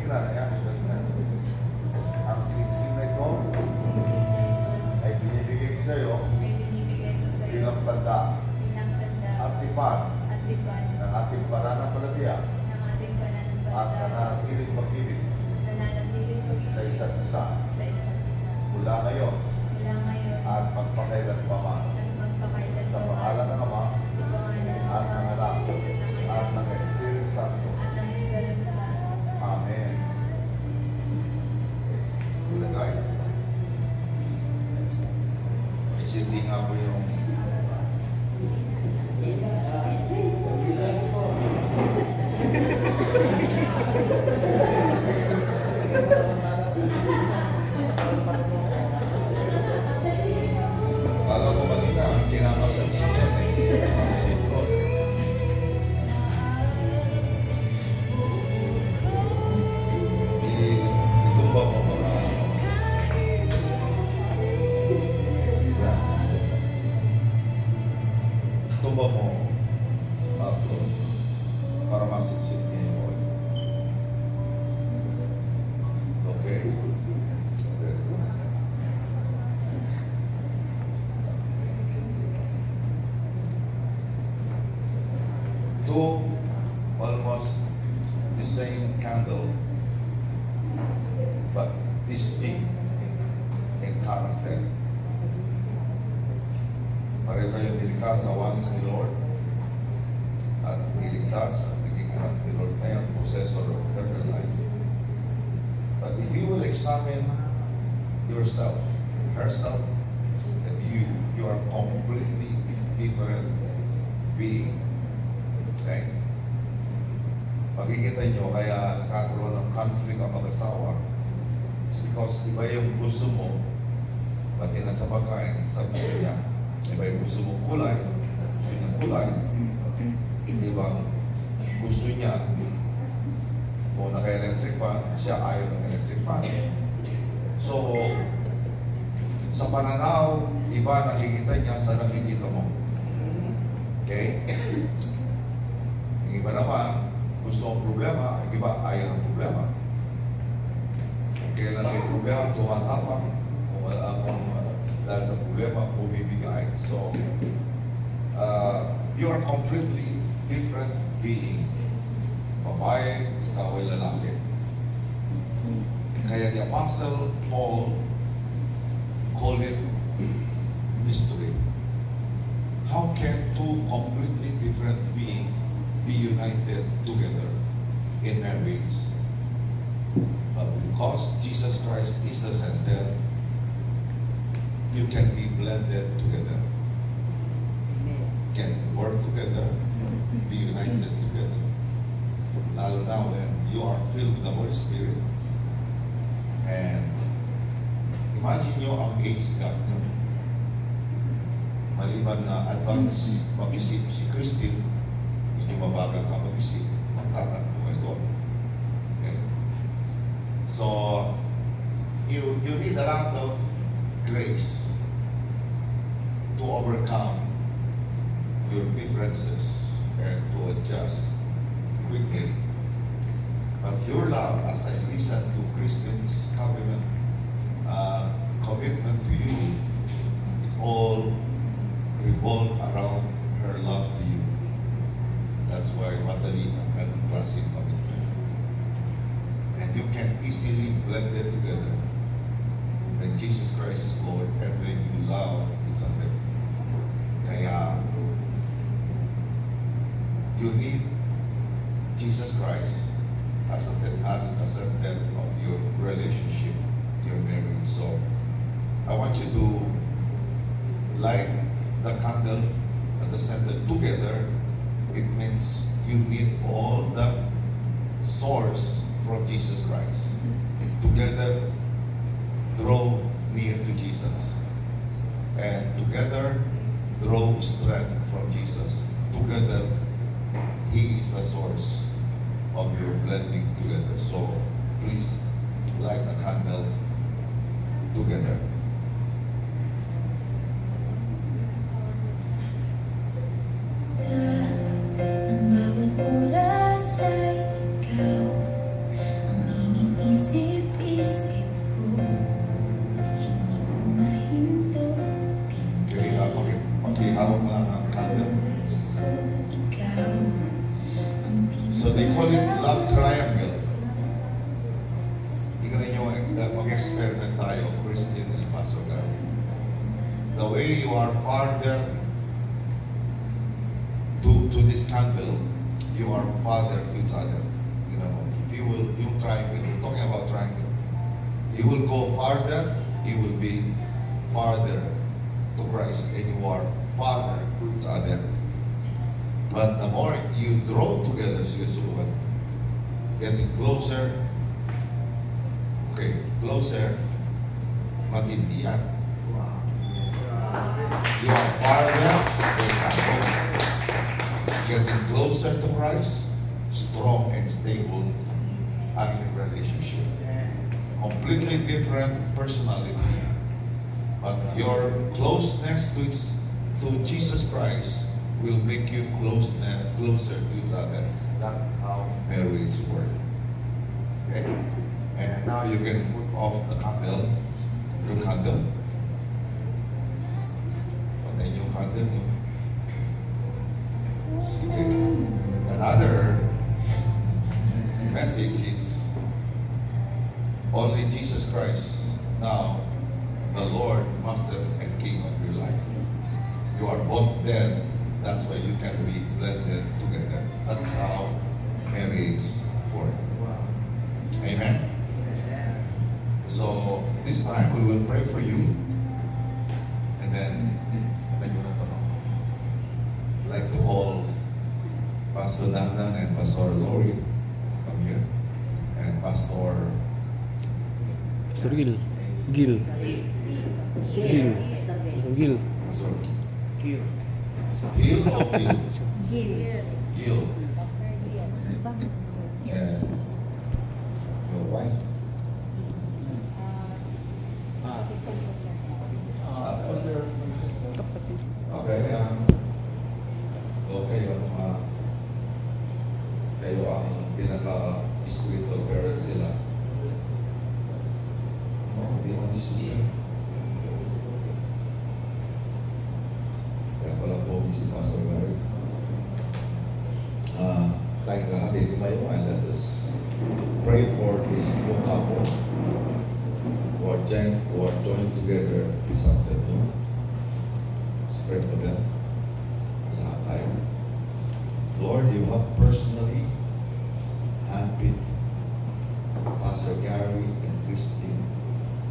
Tingnan, ayan. Ang singsing na ito ay binibigay ko sa'yo bilang tanda at tipan ng ating pananampalataya at nananatiling pag-ibig sa isa't isa mula ngayon at magpakailanman sa pangalan ng Ama at ng Anak at ng Espiritu Santo. Amen. Ilagay. Isindi nga po yung akala ko kanina kinakasal si Jen ang si Lord. Itumba mo mga tumba mo para masipsip niya yung oil. Okay? Very good. Two almost the same candle, but distinct in character. Pareho kayo nilikha sa wangis ni Lord at niligtas at naging anak ni Lord ngayon, possessor of eternal life. But if you will examine yourself, herself, and you are completely different being. Okay? Makikita nyo kaya nakakaroon ng conflict ang mag-asawa. It's because iba yung gusto mo, pati na sa pagkain, sa gusto niya. Iba yung gusto mo kulay, sa gusto niya kulay. Iba gusto niya kung naka-electric fan, siya ayaw ng electric fan. So, sa pananaw, iba nakikita niya sa nakikita mo. Okay? Yung iba naman, gusto ang problema, yung iba ayaw ng problema. Kung kailan may problema, tumatapang. Kung dahil sa problema, bumibigay. So, you are completely different being. Babae, ikaw ay lalaki. Kaya the Apostle Paul called it mystery. How can two completely different beings be united together in marriage? But because Jesus Christ is the center, you can be blended together, can work together, be united together. Lalo na when you are filled with the Holy Spirit. And imagine nyo ang age gap nyo. Maliban na advance mag-isip si Christine, medyo mabagal ka mag-isip, magtatanong kayo doon. Okay? So, you need a lot of grace to overcome your differences and to adjust quickly. But your love, as I listen to Christine's commitment to you, it's all revolved around her love to you. That's why madali ang ganung klaseng commitment. And you can easily blend it together. When Jesus Christ is Lord and when you love each other. Kaya you need Jesus Christ as a center of your relationship, your marriage. So I want you to light the candle at the center together. It means you need all the source from Jesus Christ. Together, draw near to Jesus. And together, draw strength from Jesus. Together, He is the source of your blending together. So, please light a candle together. Ang bawat oras ay ikaw ang way you are father to this candle, you are father to each other. You know, if you will, yung triangle, we're talking about triangle. You will go farther, you will be farther to Christ, and you are father to each other. But the more you draw together, sige, subukan, getting closer, okay, closer, matindi yan. You are farther, getting closer to Christ, strong and stable having relationship. Completely different personality, but your closeness to Jesus Christ will make you closer to each other. That's how marriage works. Okay? And now you can put off the candle. Yung candle. Patayin yung candle nyo. Sige. Another message is only Jesus Christ now the Lord, Master and King of your life. You are both dead. That's why you can be blended together. That's how marriage works. Amen. So this time we will pray for you, and then I'd like to call Pastor Dandan and Pastor Lori come here, and Pastor Gil. Pastor Gil. Pastor Gil. Gil or Gil? Gil. Gil. And your wife. Okay, okay, kayo ang pinaka-spiritual parent sila. Oh, di mo ni sister. Kaya pala po si Pastor Gary. Tayong lahat dito may let us pray for this new couple who are joined together this afternoon. Let's pray for them. Lahat tayo. Lord, you have personally handpicked Pastor Gary and Christine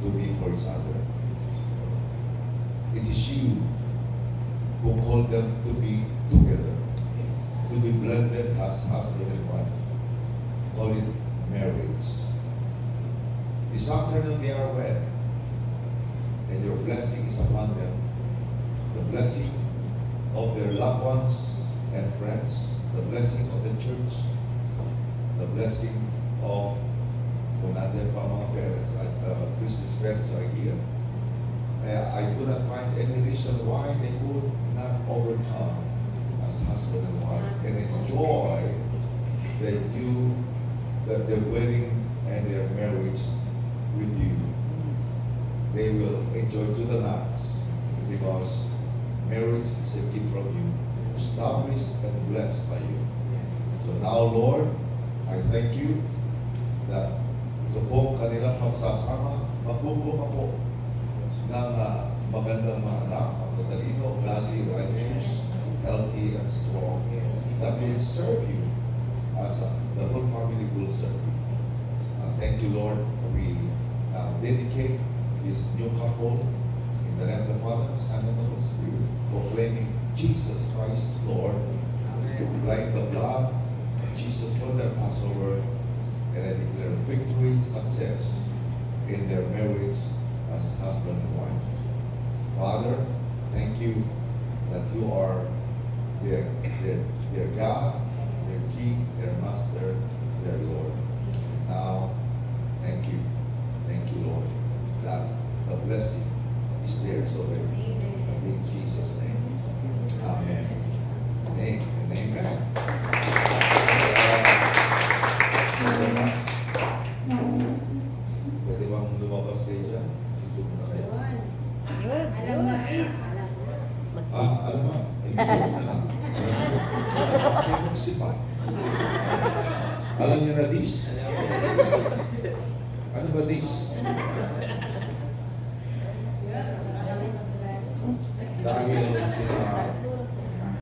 to be for each other. It is you who called them to be together, to be blended as husband and wife. Call it marriage. This afternoon they are wed, and your blessing is upon them. The blessing of their loved ones and friends, the blessing of the church, the blessing of kung natin pa mga parents at Christian parents are here. I could not find any reason why they could not overcome as husband and wife and enjoy that their wedding and their marriage with you. They will enjoy to the max because marriage is a gift from you, established and blessed by you. So now, Lord, I thank you that ito po kanilang pagsasama, magbubunga po ng magandang mga anak, magtatalino, godly, righteous, healthy, and strong, that will serve you as the whole family will serve you. Thank you, Lord. We dedicate this new couple in the name of the Father, Son, and the Holy Spirit, proclaiming Jesus Christ is Lord, applying the blood of Jesus for their Passover, and I declare victory, success in their marriage as husband and wife. Father, thank you that you are their God, their King, their Master, their Lord. Now, thank you, Lord, that the blessing is theirs already. In Jesus' name, Amen. Amen. Amen. Pwede bang lumabas kayo dyan? Dito muna kayo. Alam na, Chris. Alam mo, hindi ko na lang. Kayo magsipa. Alam niyo na this? Ano ba this? Dahil sila